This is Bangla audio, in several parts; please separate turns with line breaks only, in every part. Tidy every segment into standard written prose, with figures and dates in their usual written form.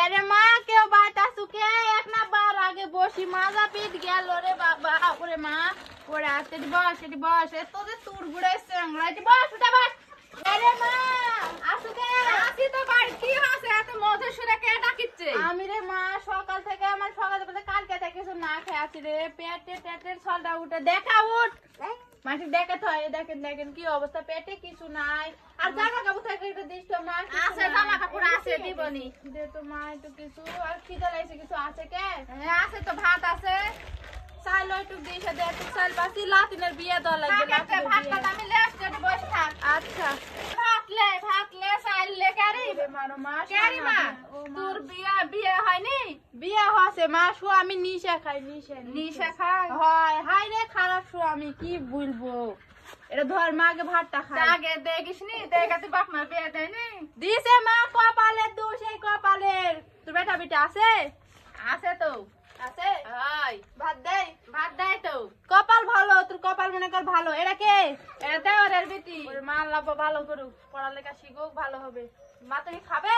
আরে মা কেউ বাইতা সুকে এক না বার আগে বসি মাজা পিট গেল রে বাবা ওরে মা ওরে আতে বস এটি বস এ তোদের তুর বুড়ে সেংরাইটি বস উঠা বস আরে মা আসুকে আসি তো বাড়ি কি হইছে এত মজা সুরে কে ডাকিচ্ছে আমি রে মা সকাল থেকে আমার সকাল থেকে কালকে থেকে কিছু না খেয়ে আছি রে পেটের ছলটা উঠে দেখা উঠ মাটি দেখে তো দেখেন দেখেন কি অবস্থা পেটে কিছু নাই আর জামা কাপড় থাকে একটু দিস তো মা আছে জামা কাপড় আছে দিবনি দে তো মা একটু কিছু আর কি দালাইছে কিছু আছে কে হ্যাঁ আছে তো ভাত আছে চাল একটু দিস দে একটু চাল বাসি লাতিনের বিয়ে দেওয়া লাগবে না ভাত কথা আমি লেস্টে বসে থাক আচ্ছা ভাত লে চাল লে কারি মারো মা কারি মা তোর বিয়ে হয়নি বিয়ে হচ্ছে মা শু আমি নিশা খাই নিশা খাই হয় হাই রে খারাপ শু আমি কি বলবো এটা ধর মা আগে ভাতটা খাই আগে দেখিসনি দেখাতে বাপ মা বিয়ে দেয়নি দিছে মা কপালের দোষ এই কপালের তোর বেটা বেটা আছে আছে তো আছে হাই ভাত দেয় তো কপাল ভালো তোর কপাল মনে কর ভালো এটা কে এটা দেওরের বেটি ওর মা আল্লাহ ভালো করুক পড়ালেখা শিখুক ভালো হবে মা তুমি খাবে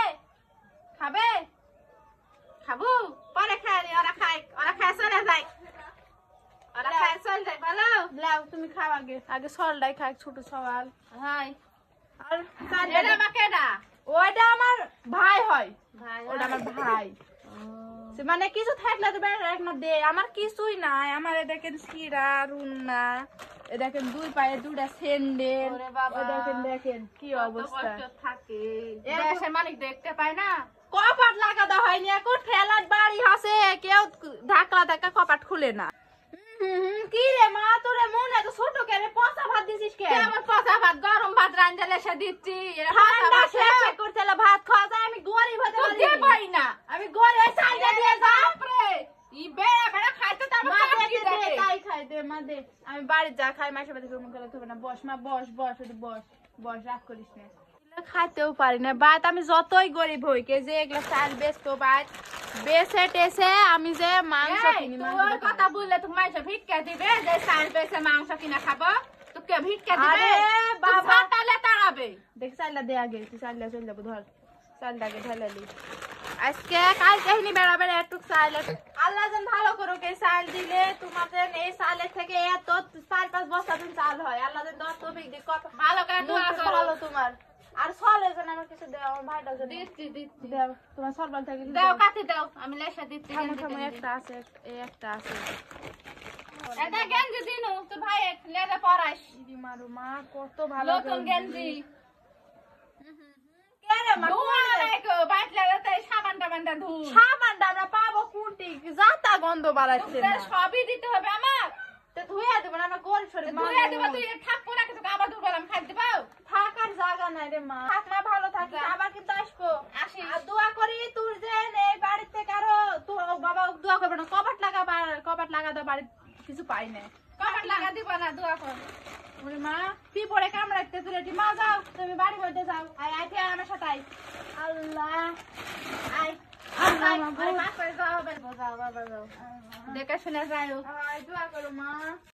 খাবো পরে খাই ওরা খায় চলে যায় ওরা খায় চলে যায় ভালো লাও তুমি খাও আগে সলটাই খাই ছোট সওয়াল হাই আর এটা বাকেডা ওইটা আমার ভাই হয় ওটা আমার ভাই মানে কিছু থাকলে তো এক না দে আমার কিছুই নাই আমার দেখেন শিরা রুন্না দেখেন দুই পায়ে দুটা স্যান্ডেল দেখেন কি অবস্থা থাকে দেশের মালিক দেখতে পায় না কপাট লাগাতে হয়নি এখন ফেলার বাড়ি আছে কেউ ধাক্কা কপাট খুলে না কি রে মা তোরে মন এত ছোট করে পচা ভাত দিছিস কে আমার পচা ভাত গরম ভাত রান্না লেসা দিচ্ছি ঠান্ডা শেষ করতে ভাত খাওয়া যায় আমি গরিব হতে পারি তুই পাই না আমি গরিব চাইলে দিয়ে যাও রে ই বেড়া বেড়া খাইতে তো আমার কি দে তাই খাই দে মা দে আমি বাড়ি যা খাই মাসে বাড়ি ঘুম করে থবে না বস মা বস রাগ করিস না খাইতেও পারি না বাত আমি যতই গরিব হই কে যে এগুলা চাল বেচতো বাত বেচে টেসে আমি যে মাংস কিনি তোর কথা বললে তুমি মাংস ভিক্ষা দিবে যে চাল বেচে মাংস কিনা খাবো তোকে ভিক্ষা দিবে আরে বাবা তালে তাড়াবে দেখ চালটা দে আগে তুই চালটা চল যাব ধর চালটা আগে ঢালালি আজকে কাল কাহিনী বেড়াবে একটু চাল আল্লাহ যেন ভালো করুক এই চাল দিলে তোমাদের এই চালের থেকে এত 4-5 বস্তা দিন চাল হয় আল্লাহ যেন দশ তৌফিক দিক ভালো করে দোয়া করো তোমার আর সলের জন্য আমার কিছু দাও আমার ভাইটার জন্য দিচ্ছি দাও তোমার সরবাল থেকে দাও কাটি দাও আমি লেসা দিচ্ছি একটা আছে এটা গেঞ্জি দিনু তোর ভাই লেদা পরাইস ইদি মারু মা কত ভালো নতুন গেঞ্জি কেরে মা কোলাইকো বাইট লাগাতে সাবানটা ধু সাবানটা আমরা পাবো কোনটি জাতা গন্ধ বাড়াচ্ছে না সবই দিতে হবে আমার তো ধুইয়া দেব না আমরা গোল ছড়ে ধুইয়া দেব তুই থাকবো না কিন্তু আবার দুবার আমি খাই দেব থাকার জায়গা নাই রে মা থাক না ভালো থাকিস আবার কিন্তু আসবো আর দোয়া করি তুই যে এই বাড়ি থেকে আরো তো বাবা দোয়া করবে না কপাট লাগা দাও বাড়ি কিছু পাই না কপাট লাগা দিব না দোয়া কর ওরে মা কি পড়ে কামড়াইতে তুই মা যাও তুমি বাড়ি মধ্যে যাও আই আমার সাথে আই আল্লাহ আই আল্লাহ মা যাও বাবা যাও দেখে শুনে যাও দোয়া করো মা